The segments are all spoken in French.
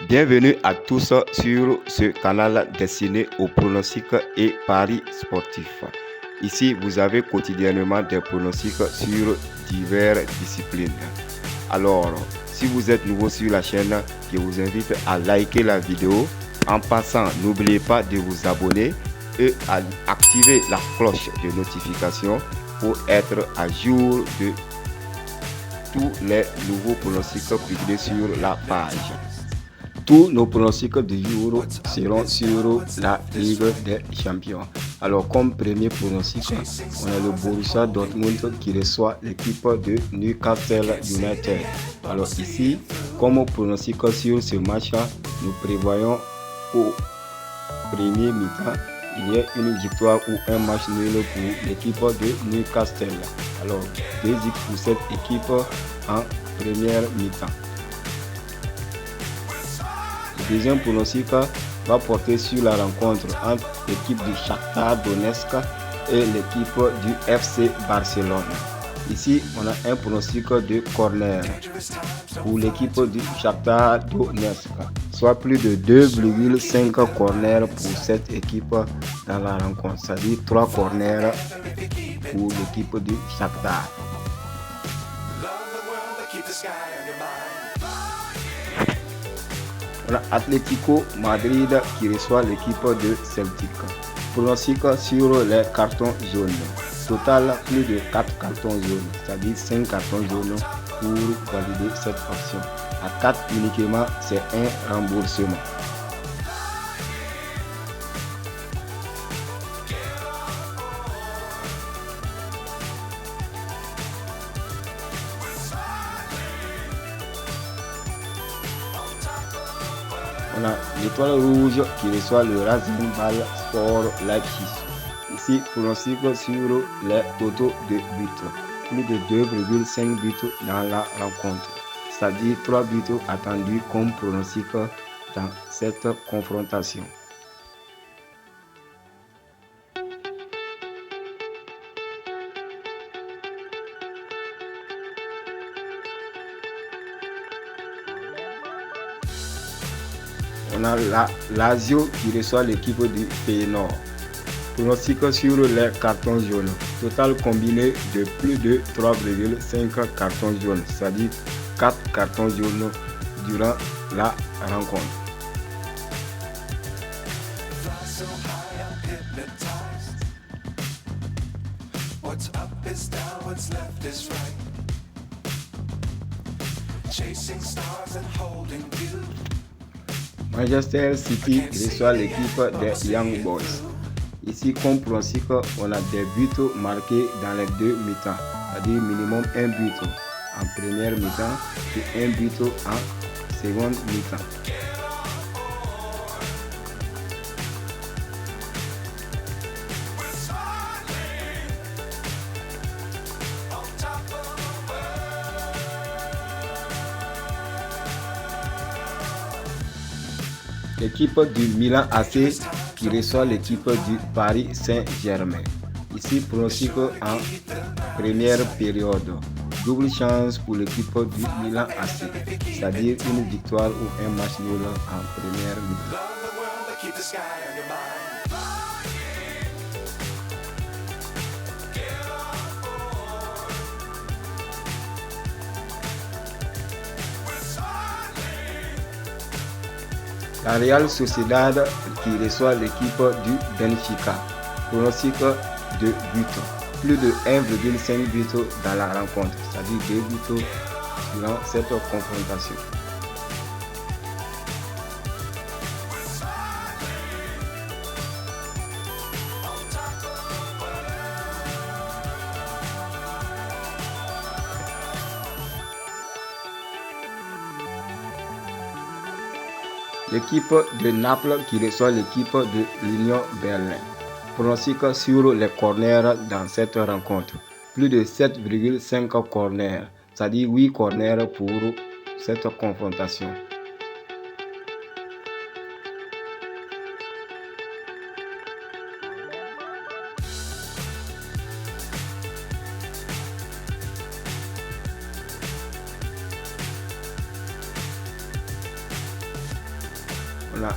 Bienvenue à tous sur ce canal destiné aux pronostics et paris sportifs. Ici, vous avez quotidiennement des pronostics sur diverses disciplines. Alors, si vous êtes nouveau sur la chaîne, je vous invite à liker la vidéo. En passant, n'oubliez pas de vous abonner et à activer la cloche de notification pour être à jour de tous les nouveaux pronostics publiés sur la page. Tous nos pronostics du jour seront sur la Ligue des Champions. Alors, comme premier pronostic, on a le Borussia Dortmund qui reçoit l'équipe de Newcastle United. Alors ici, comme pronostic sur ce match, nous prévoyons au premier mi-temps, il y a une victoire ou un match nul pour l'équipe de Newcastle. Alors, 2 buts pour cette équipe en première mi-temps. Le deuxième pronostic va porter sur la rencontre entre l'équipe du Shakhtar Donetsk et l'équipe du FC Barcelone. Ici, on a un pronostic de corner pour l'équipe du Shakhtar Donetsk, soit plus de 2,5 corners pour cette équipe dans la rencontre, c'est-à-dire 3 corners pour l'équipe du Shakhtar. On a Atlético Madrid qui reçoit l'équipe de Celtic. Pronostic sur les cartons jaunes. Total plus de 4 cartons jaunes, c'est-à-dire 5 cartons jaunes pour valider cette option. À 4 uniquement, c'est un remboursement. On a l'étoile rouge qui reçoit le Rasenball Sport Leipzig. Ici, pronostic sur les totaux de buts. Plus de 2,5 buts dans la rencontre. C'est-à-dire 3 buts attendus comme pronostic dans cette confrontation. On a la Lazio qui reçoit l'équipe du Feyenoord. Pronostic sur les cartons jaunes. Total combiné de plus de 3,5 cartons jaunes, c'est-à-dire 4 cartons jaunes durant la rencontre. Manchester City reçoit l'équipe des Young Boys. Ici, comme pronostic, on a des buts marqués dans les 2 mi-temps, c'est-à-dire minimum 1 but en première mi-temps et 1 but en seconde mi-temps. L'équipe du Milan AC qui reçoit l'équipe du Paris Saint-Germain. Ici, pronostic en première période. Double chance pour l'équipe du Milan AC, c'est-à-dire une victoire ou un match nul en première mi-temps. La Real Sociedad qui reçoit l'équipe du Benfica. Pronostic de buts. Plus de 1,5 buts dans la rencontre, c'est-à-dire 2 buts durant cette confrontation. L'équipe de Naples qui reçoit l'équipe de l'Union Berlin. Pronostic sur les corners dans cette rencontre. Plus de 7,5 corners, c'est-à-dire 8 corners pour cette confrontation.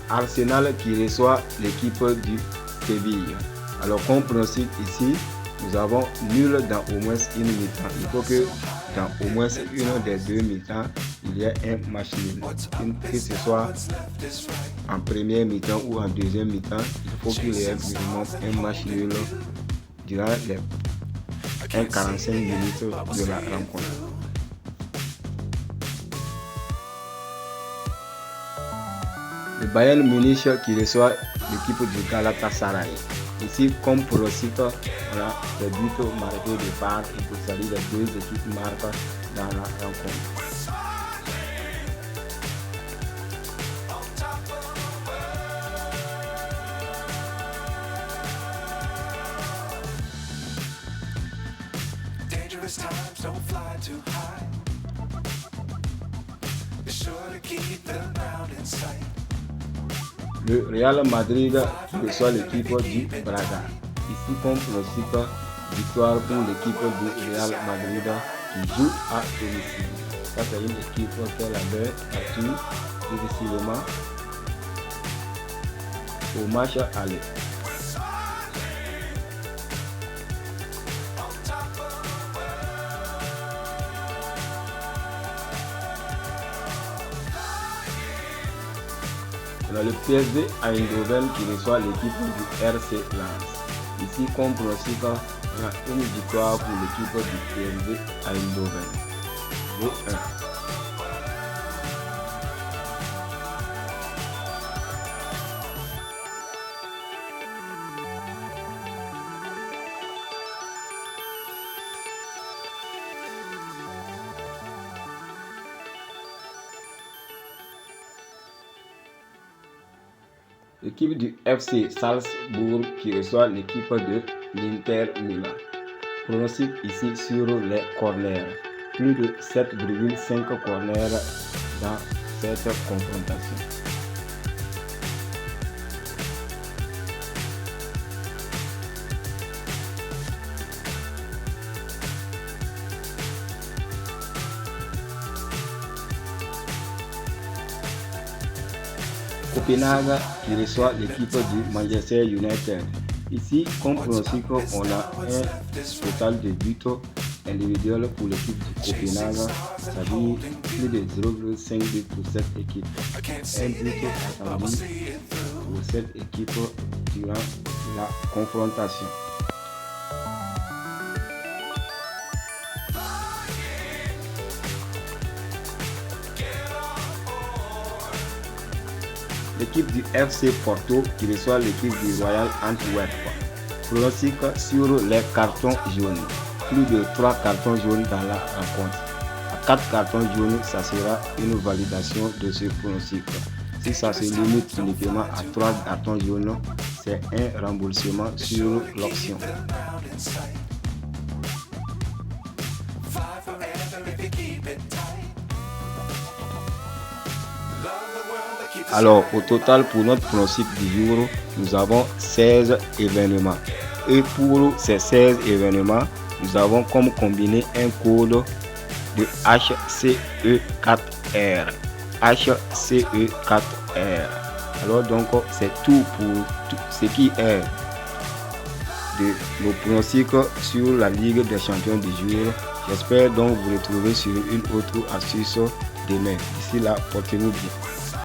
Arsenal qui reçoit l'équipe du Séville. Alors comme pronostic ici, nous avons nul dans au moins une mi-temps. Il faut que dans au moins une des deux mi-temps, il y ait un match nul. Que ce soit en première mi-temps ou en deuxième mi-temps, il faut qu'il y ait minimum un match nul durant les 45 minutes de la rencontre. Le Bayern Munich qui reçoit l'équipe du Galatasaray. Ici, comme pronostic, on a des buts marqués de part et pour saluer les deux équipes marquent dans la rencontre. Le Real Madrid reçoit l'équipe du Braga. Ici, comme pronostic, victoire pour l'équipe du Real Madrid qui joue à domicile. Ça, c'est une équipe qui avait battu difficilement au match aller. On a le PSV Eindhoven qui reçoit l'équipe du RC Lens. Ici, comme pronostic, on a une victoire pour l'équipe du PSV Eindhoven. 2-1. L'équipe du FC Salzbourg qui reçoit l'équipe de l'Inter Milan. Pronostic ici sur les corners. Plus de 7,5 corners dans cette confrontation. Copenhague qui reçoit l'équipe du Manchester United. Ici, comme pronostic, on a un total de buts individuels pour l'équipe du Copenhague, c'est-à-dire plus de 0,5 buts pour cette équipe. Un but attendu pour cette équipe durant la confrontation. L'équipe du FC Porto qui reçoit l'équipe du Royal Antwerp. Pronostic sur les cartons jaunes. Plus de 3 cartons jaunes dans la rencontre. À 4 cartons jaunes, ça sera une validation de ce pronostic. Si ça se limite uniquement à 3 cartons jaunes, c'est un remboursement sur l'option. Alors, au total, pour notre pronostic du jour, nous avons 16 événements. Et pour ces 16 événements, nous avons comme combiné un code de HCE4R. HCE4R. Alors, donc, c'est tout pour tout ce qui est de nos pronostics sur la Ligue des champions du jour. J'espère donc vous retrouver sur une autre astuce demain. D'ici là, portez-vous bien.